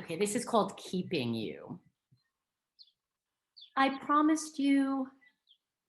Okay, this is called Keeping You. I promised you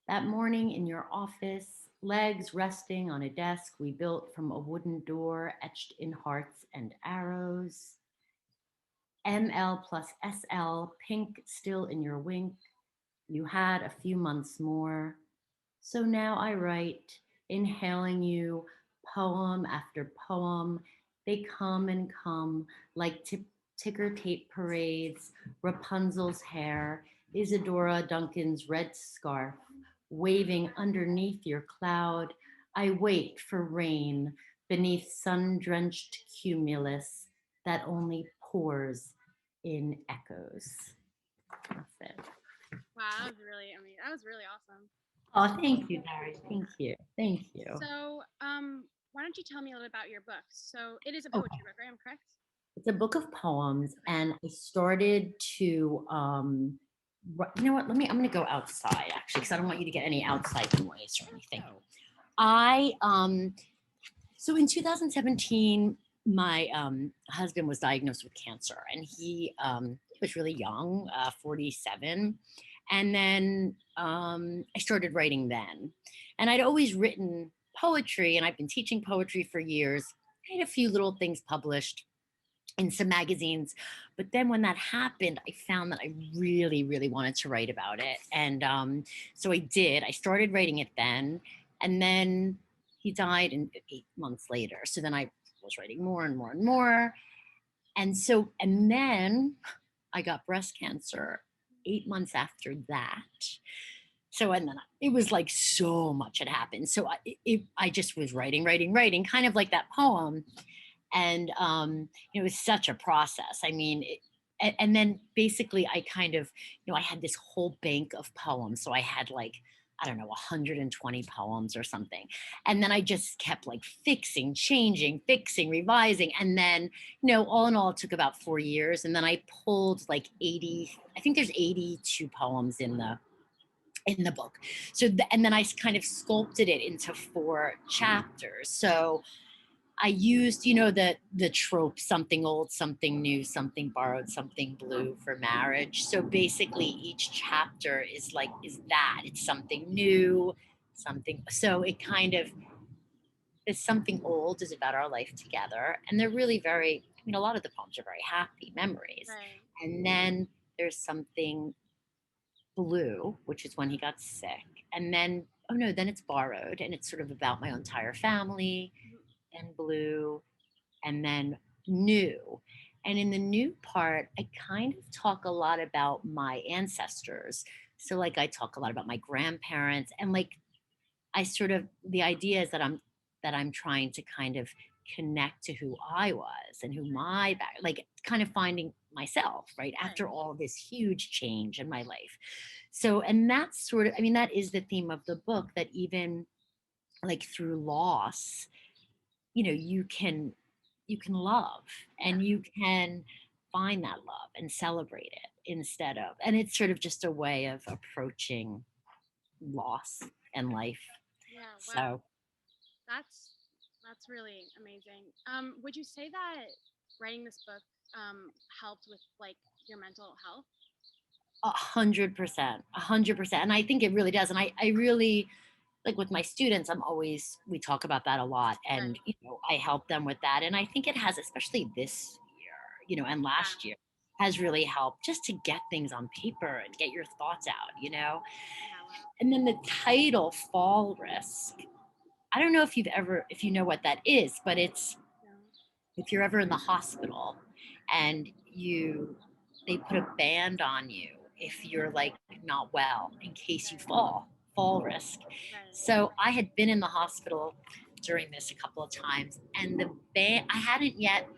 that morning in your office, legs resting on a desk we built from a wooden door etched in hearts and arrows. ML plus SL, pink still in your wink. You had a few months more. So now I write, inhaling you, poem after poem. They come and come like ticker tape parades, Rapunzel's hair, Isadora Duncan's red scarf, waving underneath your cloud. I wait for rain beneath sun drenched cumulus that only pours in echoes. That's it. Wow, that was really, I mean, that was really awesome. Oh, thank you, Daria. Thank you. Thank you. So, why don't you tell me a little about your books? So, it is a Okay. poetry book, right? I'm correct? It's a book of poems, and I started to, you know what? I'm going to go outside actually, because I don't want you to get any outside noise or anything. I, so in 2017, my husband was diagnosed with cancer, and he was really young, 47. And then I started writing then. And I'd always written poetry, and I've been teaching poetry for years. I had a few little things published in some magazines. But then when that happened, I found that I really, really wanted to write about it. And so I did. I started writing it then. And then he died 8 months later. So then I was writing more and more and more. And then I got breast cancer 8 months after that. So, and then it was like so much had happened. So I just was writing, kind of like that poem. And it was such a process. I mean, and then basically I kind of, I had this whole bank of poems. So I had like, I don't know, 120 poems or something. And then I just kept like fixing, revising. And then, all in all, it took about 4 years. And then I pulled like 80, I think there's 82 poems in the book. So, and then I kind of sculpted it into 4 chapters. So I used, the trope, something old, something new, something borrowed, something blue for marriage. So basically each chapter is that it's something new, something. So it kind of is something old is about our life together. And they're really a lot of the poems are very happy memories. Right. And then there's something blue, which is when he got sick. And then, oh no, then it's borrowed and it's sort of about my entire family Mhm. and blue and then new. And in the new part, I kind of talk a lot about my ancestors. So like I talk a lot about my grandparents and like I sort of the idea is that I'm trying to kind of connect to who I was and who my back like kind of finding myself, right? Right. After all this huge change in my life. So and that's sort of I mean, that is the theme of the book that even like through loss you can love Yeah. and you can find that love and celebrate it instead of and it's sort of just a way of approaching loss and life. Yeah. Wow. So That's that's really amazing. Would you say that writing this book helped with like your mental health? 100%, and I think it really does. And I really like with my students, we talk about that a lot, and Right. I help them with that. And I think it has, especially this year, and last Yeah. year has really helped just to get things on paper and get your thoughts out. Yeah. Wow. And then the title, Fall Risk. I don't know if you know what that is, but it's No. if you're ever in the hospital and they put a band on you if you're like not well in case you Right. fall risk. Right. So I had been in the hospital during this a couple of times, and the band I hadn't yet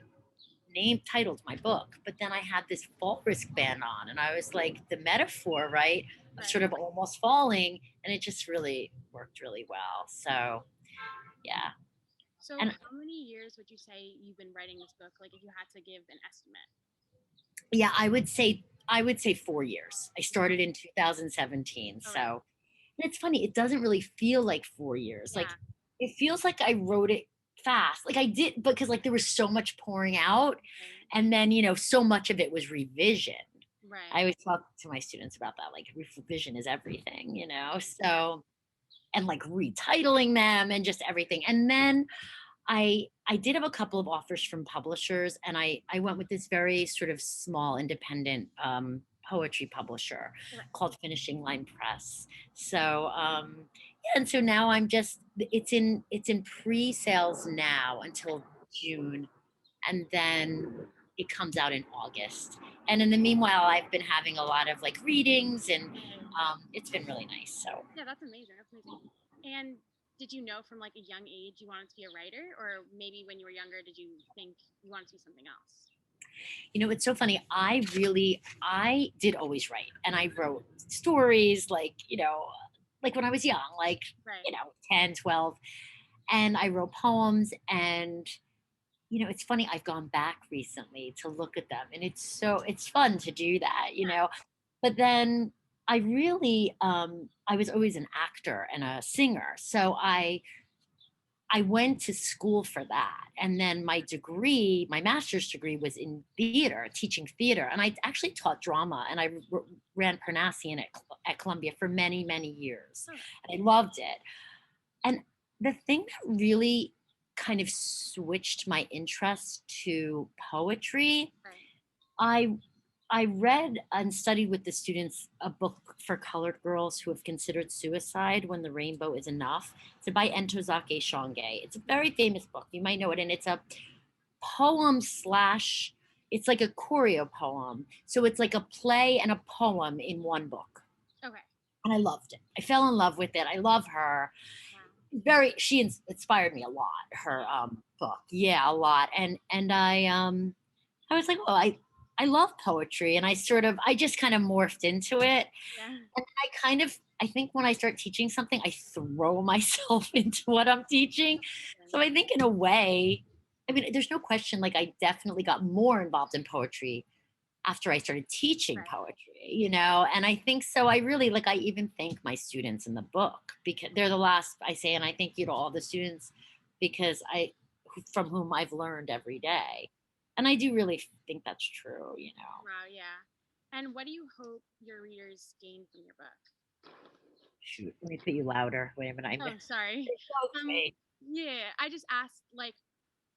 name titled my book, but then I had this fall risk band on, and I was like, the metaphor, right, of Right. sort of almost falling, and it just really worked really well. So yeah. So, And how many years would you say you've been writing this book? Like, if you had to give an estimate. yeah, I would say 4 years. I started in 2017. All right. So and it's funny, it doesn't really feel like 4 years. Like Yeah. it feels like I wrote it fast. Like I did because like there was so much pouring out, Right. and then so much of it was revision. I Right. always talk to my students about that. Like revision is everything, Yeah. So and like retitling them and just everything. And then I did have a couple of offers from publishers, and I went with this very sort of small independent poetry publisher Okay. called Finishing Line Press. So yeah, and so now I'm just it's in pre-sales now until June, and then it comes out in August. And in the meanwhile, I've been having a lot of like readings, and Right. it's been really nice. So Yeah, that's amazing. That's amazing. And did you know from like a young age you wanted to be a writer, or maybe when you were younger, did you think you wanted to be something else? it's so funny. I did always write, and I wrote stories like when I was young, like, Right. 10, 12, and I wrote poems. And, it's funny. I've gone back recently to look at them, and it's fun to do that. But then I was always an actor and a singer. So I went to school for that. And then my master's degree was in theater, teaching theater. And I actually taught drama, and I ran Parnassian at Columbia for many, many years. Okay. And I loved it. And the thing that really kind of switched my interest to poetry, Right. I I read and studied with the students a book for colored girls who have considered suicide when the rainbow is enough. It's by Entozake Shange. It's a very famous book. You might know it. And it's a poem slash, it's like a choreo poem. So it's like a play and a poem in one book. Okay. And I loved it. I fell in love with it. I love her. Wow. She inspired me a lot, her Yeah. book. Yeah, a lot. And I was like, well, I love poetry, and I just kind of morphed into it. Yeah. And I think when I start teaching something, I throw myself into what I'm teaching. So Amazing. I think in a way, I mean, there's no question, like I definitely got more involved in poetry after I started teaching Right. poetry. And I think so. I really like, I even thank my students in the book because they're the last I say, and I thank you to all the students because from whom I've learned every day. And I do really think that's true. Wow. Yeah. And what do you hope your readers gain from your book? Shoot, let me put you louder. Wait a minute. Oh, sorry. Um. Okay. Yeah. I just asked, like,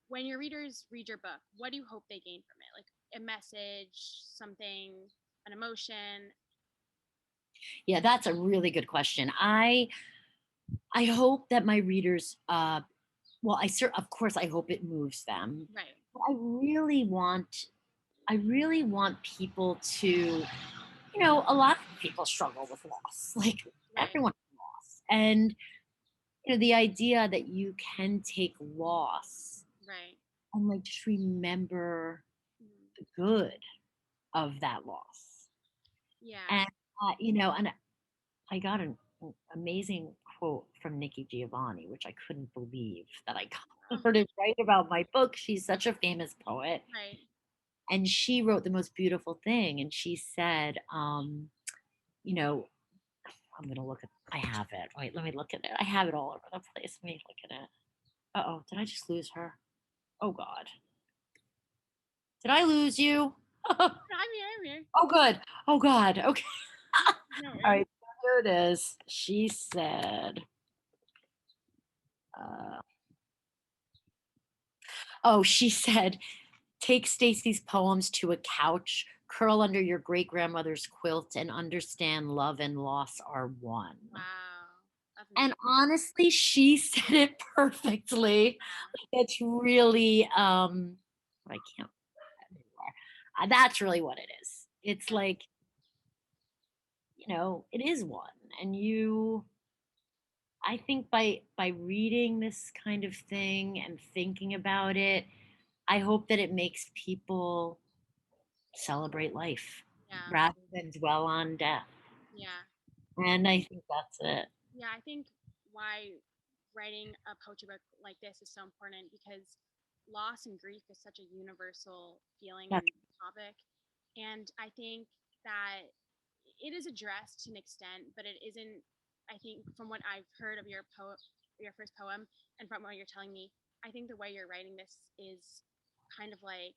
when your readers read your book, what do you hope they gain from it? Like a message, something, an emotion. Yeah, that's a really good question. I hope that my readers well, of course I hope it moves them. Right. But I really want people to, a lot of people struggle with loss. Like Right. everyone has loss. And the idea that you can take loss Right. and like just remember Mhm. the good of that loss. Yeah. And and I got an amazing quote from Nikki Giovanni, which I couldn't believe that I got Oh, her to write about my book. She's such a famous poet. right. And she wrote the most beautiful thing. And she said, you know, I'm gonna look at I have it. Wait, let me look at it. I have it all over the place. Let me look at it. Uh-oh, did I just lose her? Oh God. Did I lose you? Oh I'm here. I'm here. good. Oh God. Okay. No All worries. right, here it is. She said, uh, she said, take Stacy's poems to a couch, curl under your great grandmother's quilt, and understand love and loss are one. Wow. That's And amazing. honestly, she said it perfectly. It's really, I can't put that anymore. That's really what it is. It's Yeah. like, it is one. And I think by reading this kind of thing and thinking about it, I hope that it makes people celebrate life Yeah. rather than dwell on death. Yeah. And I think that's it. Yeah. I think why writing a poetry book like this is so important because loss and grief is such a universal feeling That's and topic. And I think that it is addressed to an extent, but it isn't. I think from what I've heard of your first poem, and from what you're telling me, I think the way you're writing this is kind of like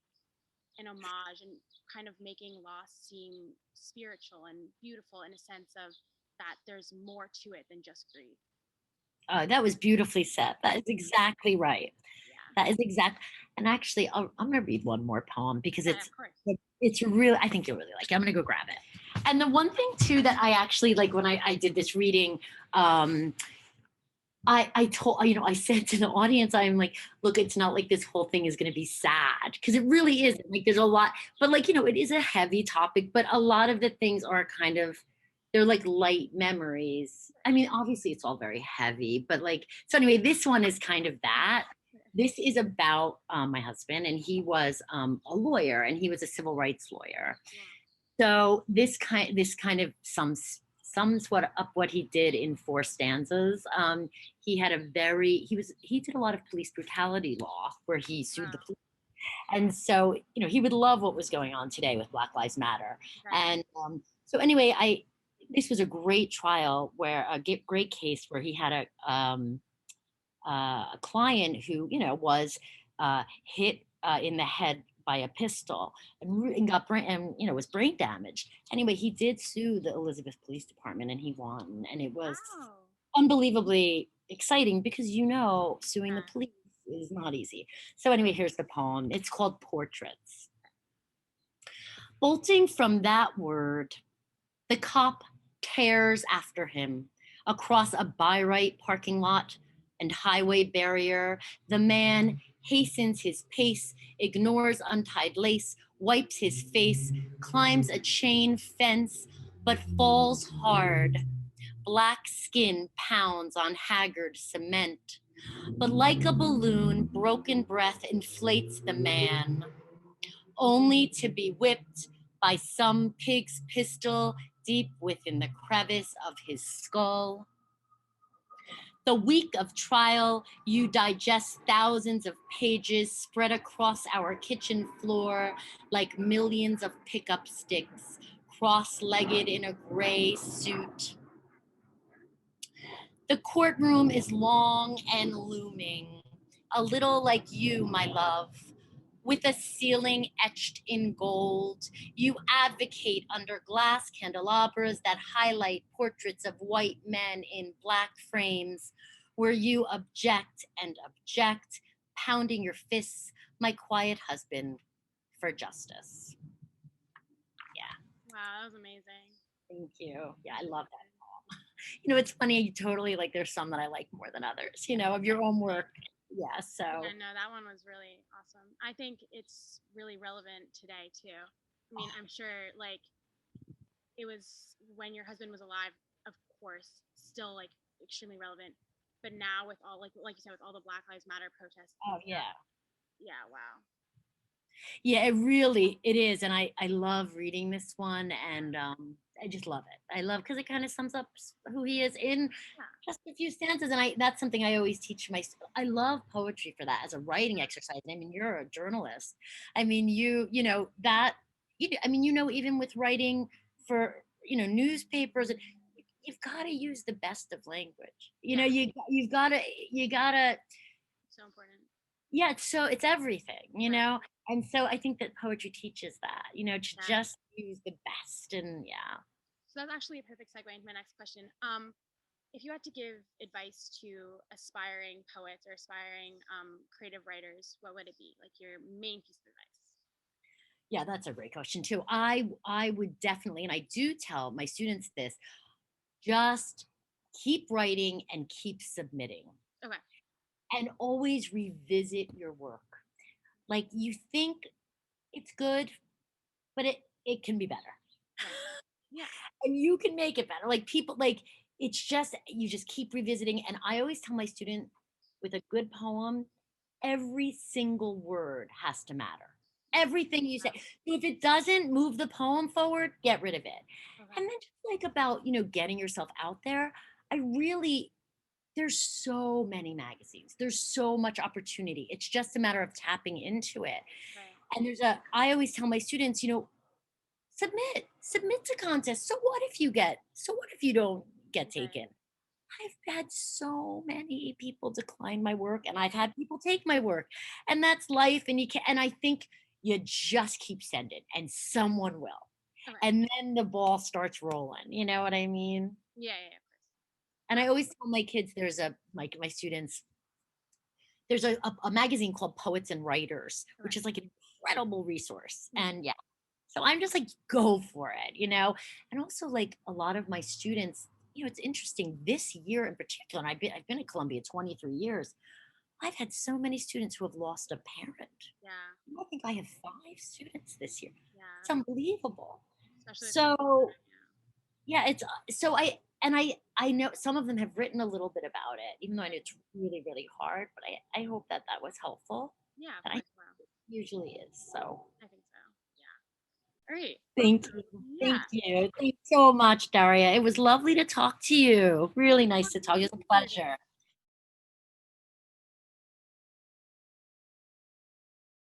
an homage and kind of making loss seem spiritual and beautiful in a sense of that there's more to it than just grief. That was beautifully said. That is exactly right. Yeah. That is exact. And actually, I'm going to read one more poem because Yeah, of course. it's really, I think you'll really like it. I'm going to go grab it. And the one thing too that I actually like when I did this reading, I told, I said to the audience, I'm like, look, it's not like this whole thing is going to be sad because it really isn't. Like, there's a lot, but like, it is a heavy topic, but a lot of the things are kind of, they're like light memories. I mean, obviously it's all very heavy, but like, so anyway, this one is kind of that. This is about my husband, and he was a lawyer, and he was a civil rights lawyer. So this kind of sums what up what he did in four stanzas. He had he did a lot of police brutality law where he sued the police, and so he would love what was going on today with Black Lives Matter. Right. And so anyway, this was a great trial where great case where he had a client who was hit in the head by a pistol and got brain and was brain damaged. Anyway, he did sue the Elizabeth Police Department and he won, and it was Wow. unbelievably exciting because suing the Yeah. police is not easy. So anyway, here's the poem. It's called Portraits. Bolting from that word, the cop tears after him across a by right parking lot and highway barrier. The man hastens his pace, ignores untied lace, wipes his face, climbs a chain fence, but falls hard. Black skin pounds on haggard cement. But like a balloon, broken breath inflates the man, only to be whipped by some pig's pistol deep within the crevice of his skull. The week of trial, you digest thousands of pages spread across our kitchen floor like millions of pickup sticks, cross legged in a gray suit. The courtroom is long and looming, a little like you, my love. With a ceiling etched in gold, you advocate under glass candelabras that highlight portraits of white men in black frames, where you object and object, pounding your fists, my quiet husband, for justice. Yeah, Wow, that was amazing. thank you. Yeah, I love that. It's funny, you totally like there's some that I like more than others, of your own work. Yeah, so Yeah, no, that one was really awesome. I think it's really relevant today too. I mean, I'm sure like it was when your husband was alive, of course, still like extremely relevant. But now with all like you said, with all the Black Lives Matter protests, oh yeah. yeah, wow. Yeah, it is. And I love reading this one, and I just love it. I love because it kind of sums up who he is in Yeah. just a few stanzas. And that's something I always teach I love poetry for that as a writing exercise. I mean, you're a journalist. I mean, I mean, even with writing for, newspapers, you've got to use the best of language. Yeah. You gotta So important. yeah, it's everything, Right. and so I think that poetry teaches that, to Yeah. just use the best. And yeah. So that's actually a perfect segue into my next question. If you had to give advice to aspiring poets or aspiring creative writers, what would it be? Like your main piece of advice? Yeah, that's a great question too. I would definitely, and I do tell my students this, just keep writing and keep submitting, Okay. and always revisit your work. Like, you think it's good, but it can be better. Right. Yeah. And you can make it better. Like, people, like, it's just you just keep revisiting. And I always tell my student, with a good poem, every single word has to matter. Everything you say. So if it doesn't move the poem forward, get rid of it. Okay. And then just like about, getting yourself out there, there's so many magazines. There's so much opportunity. It's just a matter of tapping into it. Right. And I always tell my students, submit to contests. So what if you don't get Right. taken? I've had so many people decline my work, and I've had people take my work, and that's life. And you can, and I think you just keep sending, and someone will, Okay. and then the ball starts rolling. You know what I mean? Yeah, yeah, yeah, of course. And I Wow. always tell my kids, there's a my students, there's a magazine called Poets and Writers, Okay. which is like an incredible resource. Mhm. And yeah, so I'm just like, go for it, you know? And also like a lot of my students, it's interesting this year in particular, and I've been at Columbia 23 years. I've had so many students who have lost a parent. Yeah, I think I have 5 students this year. yeah. It's unbelievable. Especially with the So children, yeah. yeah, it's so I know some of them have written a little bit about it, even though I know it's really, really hard, but I hope that that was helpful, Yeah, of and I course. Wow. usually is, so I think so. Yeah. All right. thank you. Awesome. Yeah. Thank you. Thanks so much, Daria. It was lovely to talk to you. Really Nice nice to talking talk. to It was a you. pleasure.